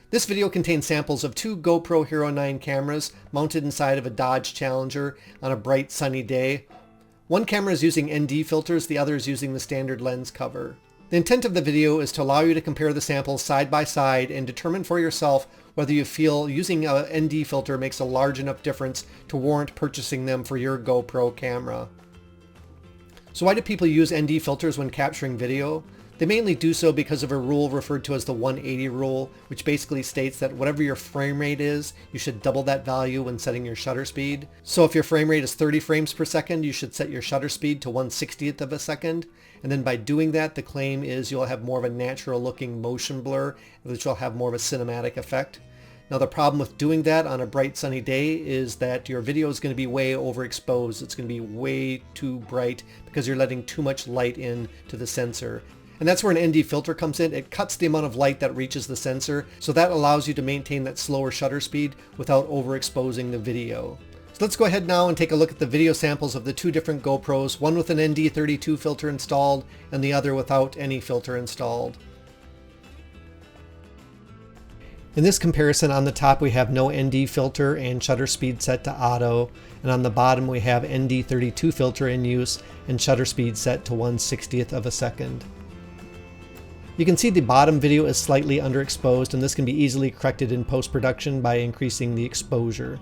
This video contains samples of two GoPro Hero 9 cameras mounted inside of a Dodge Challenger on a bright sunny day. One camera is using ND filters, the other is using the standard lens cover. The intent of the video is to allow you to compare the samples side by side and determine for yourself whether you feel using a ND filter makes a large enough difference to warrant purchasing them for your GoPro camera. So why do people use ND filters when capturing video? They mainly do so because of a rule referred to as the 180 rule, which basically states that whatever your frame rate is, you should double that value when setting your shutter speed. So if your frame rate is 30 frames per second, you should set your shutter speed to 1/60th of a second. And then by doing that, the claim is you'll have more of a natural looking motion blur, which will have more of a cinematic effect. Now the problem with doing that on a bright sunny day is that your video is going to be way overexposed. It's going to be way too bright because you're letting too much light in to the sensor. And that's where an ND filter comes in. It cuts the amount of light that reaches the sensor, so that allows you to maintain that slower shutter speed without overexposing the video. So let's go ahead now and take a look at the video samples of the two different GoPros, one with an ND32 filter installed and the other without any filter installed. In this comparison, on the top we have no ND filter and shutter speed set to auto, and on the bottom we have ND32 filter in use and shutter speed set to 1/60th of a second. You can see the bottom video is slightly underexposed, and this can be easily corrected in post-production by increasing the exposure.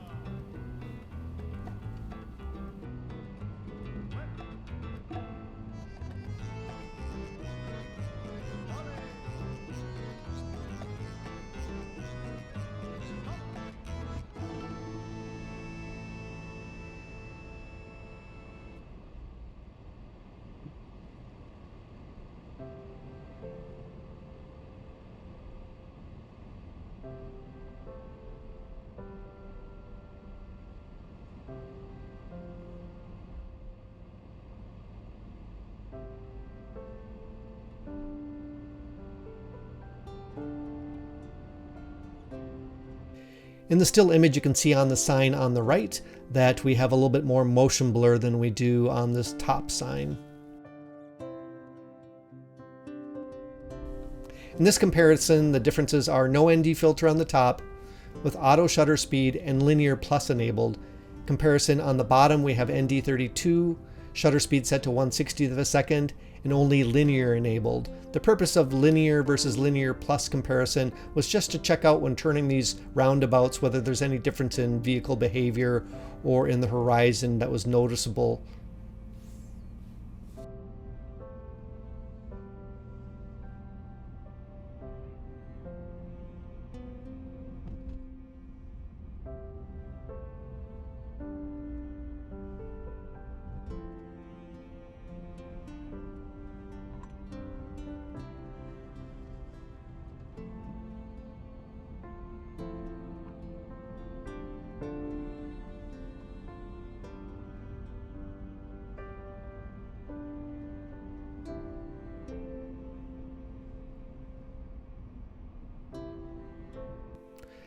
In the still image, you can see on the sign on the right that we have a little bit more motion blur than we do on this top sign. In this comparison, the differences are no ND filter on the top with auto shutter speed and linear plus enabled. Comparison on the bottom, we have ND32, shutter speed set to 1/60th of a second, and only linear enabled. The purpose of linear versus linear plus comparison was just to check out when turning these roundabouts whether there's any difference in vehicle behavior or in the horizon that was noticeable.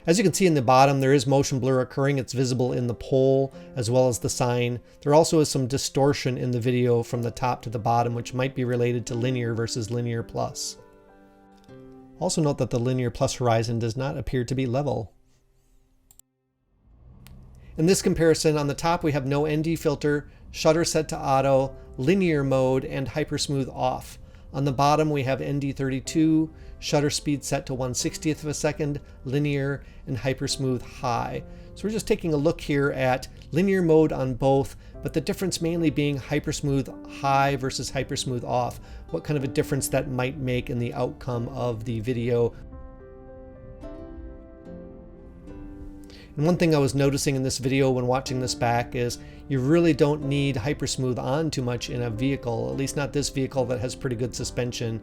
As you can see in the bottom, there is motion blur occurring. It's visible in the pole as well as the sign. There also is some distortion in the video from the top to the bottom, which might be related to linear versus linear plus. Also note that the linear plus horizon does not appear to be level. In this comparison, on the top we have no ND filter, shutter set to auto, linear mode, and HyperSmooth off. On the bottom we have ND32, shutter speed set to 1/60th of a second, linear, and HyperSmooth high. So we're just taking a look here at linear mode on both, but the difference mainly being HyperSmooth high versus HyperSmooth off, what kind of a difference that might make in the outcome of the video. And one thing I was noticing in this video when watching this back is you really don't need HyperSmooth on too much in a vehicle, at least not this vehicle that has pretty good suspension.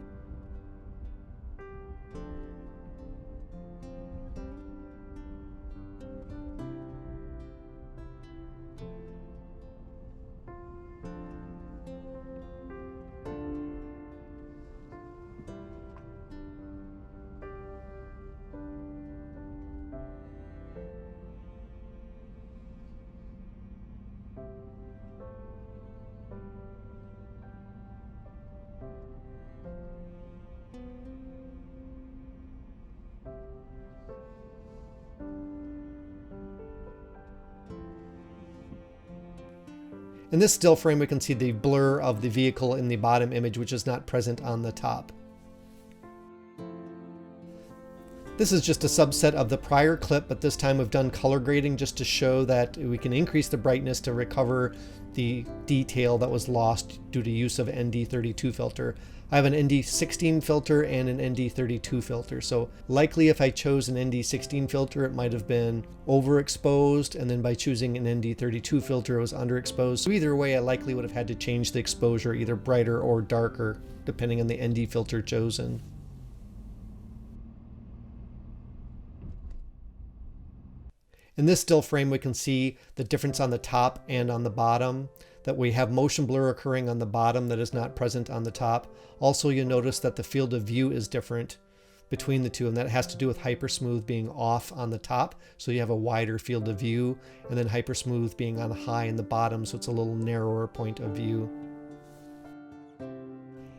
In this still frame, we can see the blur of the vehicle in the bottom image, which is not present on the top. This is just a subset of the prior clip, but this time we've done color grading just to show that we can increase the brightness to recover the detail that was lost due to use of ND32 filter. I have an ND16 filter and an ND32 filter, so likely if I chose an ND16 filter it might have been overexposed, and then by choosing an ND32 filter it was underexposed. So either way I likely would have had to change the exposure either brighter or darker depending on the ND filter chosen. In this still frame, we can see the difference on the top and on the bottom, that we have motion blur occurring on the bottom that is not present on the top. Also, you'll notice that the field of view is different between the two, and that has to do with HyperSmooth being off on the top, so you have a wider field of view, and then HyperSmooth being on high in the bottom, so it's a little narrower point of view.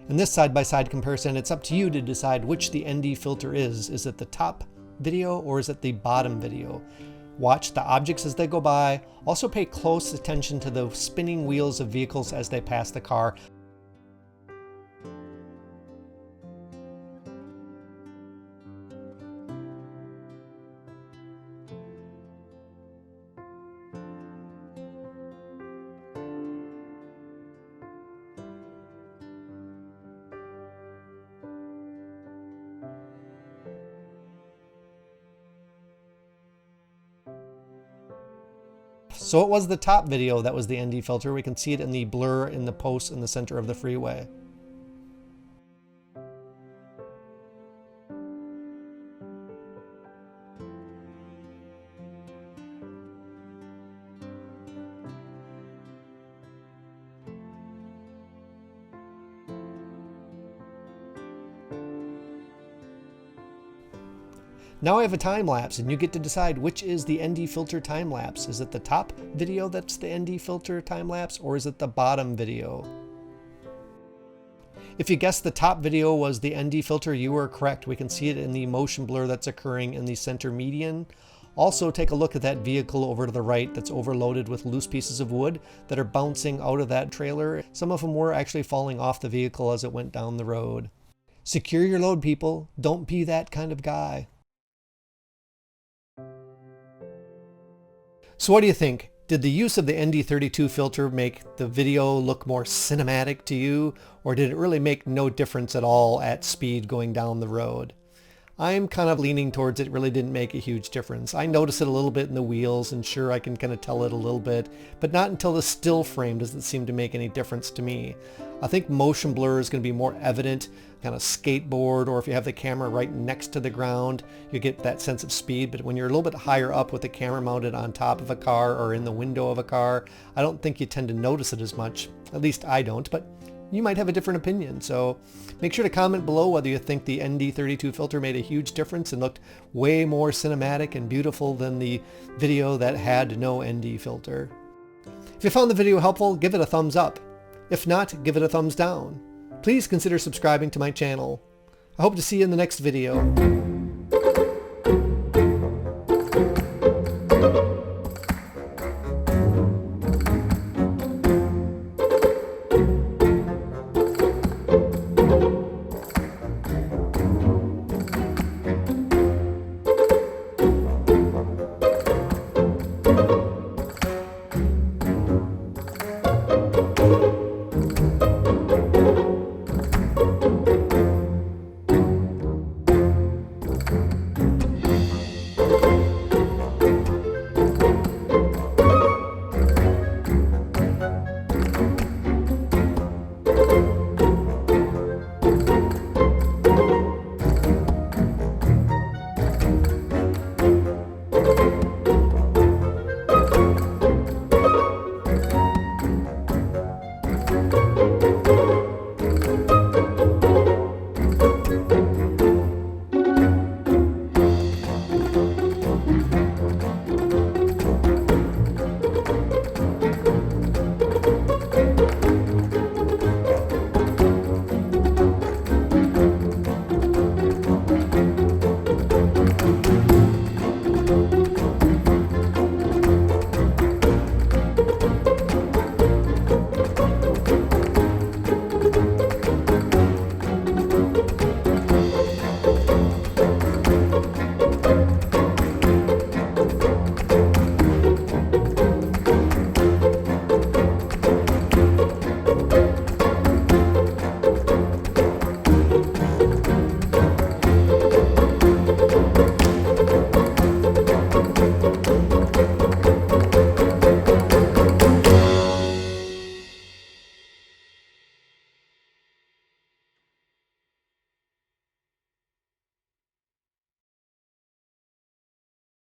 In this side-by-side comparison, it's up to you to decide which the ND filter is. Is it the top video or is it the bottom video? Watch the objects as they go by. Also pay close attention to the spinning wheels of vehicles as they pass the car. So it was the top video that was the ND filter. We can see it in the blur in the post in the center of the freeway. Now I have a time lapse, and you get to decide which is the ND filter time lapse. Is it the top video that's the ND filter time lapse, or is it the bottom video? If you guessed the top video was the ND filter, you were correct. We can see it in the motion blur that's occurring in the center median. Also, take a look at that vehicle over to the right that's overloaded with loose pieces of wood that are bouncing out of that trailer. Some of them were actually falling off the vehicle as it went down the road. Secure your load, people. Don't be that kind of guy. So what do you think? Did the use of the ND32 filter make the video look more cinematic to you, or did it really make no difference at all at speed going down the road? I'm kind of leaning towards it really didn't make a huge difference. I notice it a little bit in the wheels, and sure, I can kind of tell it a little bit, but not until the still frame does it seem to make any difference to me. I think motion blur is going to be more evident, kind of skateboard, or if you have the camera right next to the ground, you get that sense of speed. But when you're a little bit higher up with the camera mounted on top of a car or in the window of a car, I don't think you tend to notice it as much. At least I don't, but you might have a different opinion. So make sure to comment below whether you think the ND32 filter made a huge difference and looked way more cinematic and beautiful than the video that had no ND filter. If you found the video helpful, give it a thumbs up. If not, give it a thumbs down. Please consider subscribing to my channel. I hope to see you in the next video.